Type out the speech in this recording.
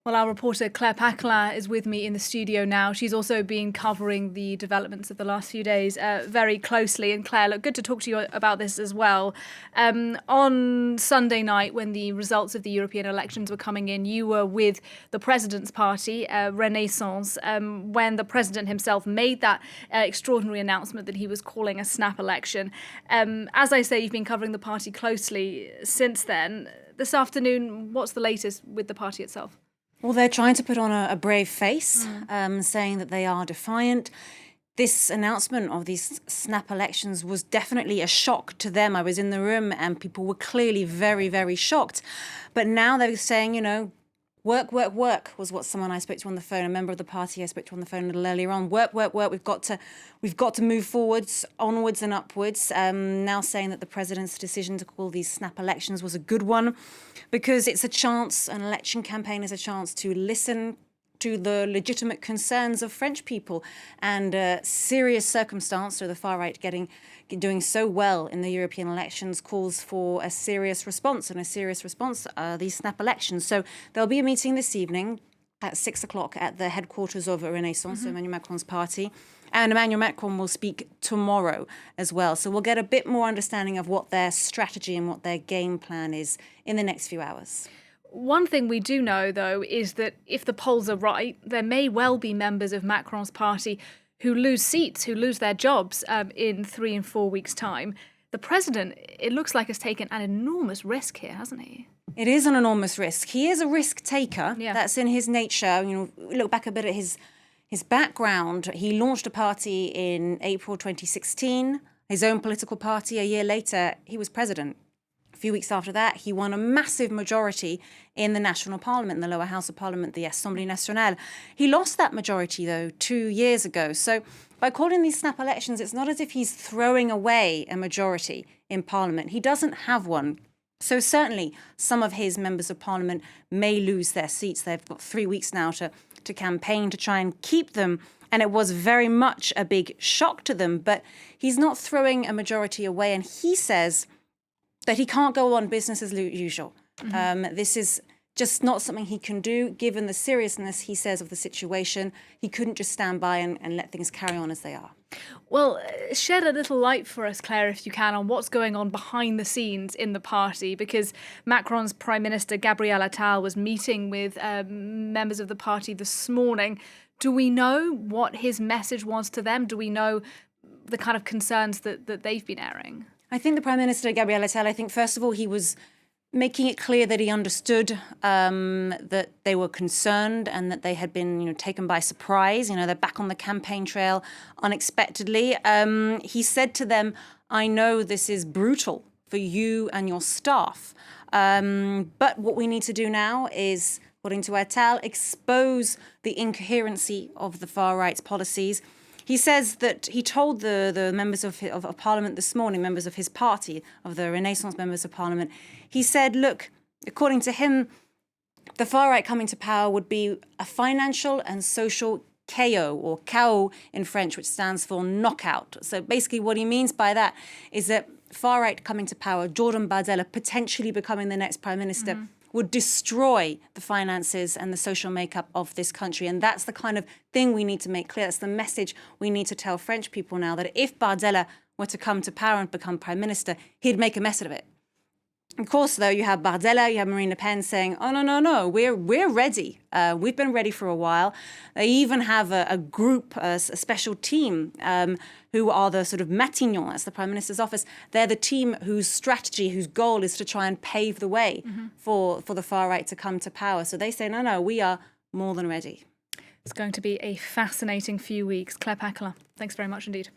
Well, our reporter Claire Paccalin is with me in the studio now. She's also been covering the developments of the last few days very closely. And Claire, look, good to talk to you about this as well. On Sunday night, when the results of the European elections were coming in, you were with the president's party, Renaissance, when the president himself made that extraordinary announcement that he was calling a snap election. As I say, you've been covering the party closely since then. This afternoon, what's the latest with the party itself? Well, they're trying to put on a brave face, saying that they are defiant. This announcement of these snap elections was definitely a shock to them. I was in the room and people were clearly very, very shocked. But now they're saying, you know, work, work, work was what someone I spoke to on the phone, a member of the party I spoke to on the phone a little earlier on. Work, work, work. We've got to move forwards, onwards and upwards. Now saying that the president's decision to call these snap elections was a good one because it's a chance, an election campaign is a chance to listen to the legitimate concerns of French people and serious circumstance, so the far right doing so well in the European elections calls for a serious response, and a serious response are these snap elections. So there'll be a meeting this evening at 6 o'clock at the headquarters of Renaissance, so Emmanuel Macron's party. And Emmanuel Macron will speak tomorrow as well. So we'll get a bit more understanding of what their strategy and what their game plan is in the next few hours. One thing we do know, though, is that if the polls are right, there may well be members of Macron's party who lose seats, who lose their jobs in 3 and 4 weeks' time. The president, it looks like, has taken an enormous risk here, hasn't he? It is an enormous risk. He is a risk taker. Yeah. That's in his nature. You know, look back a bit at his background. He launched a party in April 2016, his own political party. A year later, he was president. A few weeks after that, he won a massive majority in the national parliament, in the lower house of parliament, the Assemblée nationale. He lost that majority, though, 2 years ago. So by calling these snap elections, it's not as if he's throwing away a majority in parliament. He doesn't have one. So certainly some of his members of parliament may lose their seats. They've got 3 weeks now to campaign to try and keep them. And it was very much a big shock to them. But he's not throwing a majority away. And he says that he can't go on business as usual. This is just not something he can do, given the seriousness, he says, of the situation. He couldn't just stand by and let things carry on as they are. Well, shed a little light for us, Claire, if you can, on what's going on behind the scenes in the party, because Macron's Prime Minister Gabriel Attal was meeting with members of the party this morning. Do we know what his message was to them? Do we know the kind of concerns that they've been airing? I think the Prime Minister, Gabriel Attal, I think, first of all, he was making it clear that he understood that they were concerned and that they had been, taken by surprise. They're back on the campaign trail unexpectedly. He said to them, I know this is brutal for you and your staff, but what we need to do now is, according to Attal, expose the incoherency of the far-right's policies. He says that he told the members of Parliament this morning, members of his party, of the Renaissance members of Parliament, he said, look, according to him, the far right coming to power would be a financial and social KO, or KO in French, which stands for knockout. So basically what he means by that is that far right coming to power, Jordan Bardella potentially becoming the next prime minister, would destroy the finances and the social makeup of this country. And that's the kind of thing we need to make clear. That's the message we need to tell French people now, that if Bardella were to come to power and become prime minister, he'd make a mess of it. Of course, though, you have Bardella, you have Marine Le Pen saying, oh, no, we're ready. We've been ready for a while. They even have a group, a special team, who are the sort of Matignon, that's the Prime Minister's office. They're the team whose strategy, whose goal is to try and pave the way for the far right to come to power. So they say, no, we are more than ready. It's going to be a fascinating few weeks. Claire Paccalin, thanks very much indeed.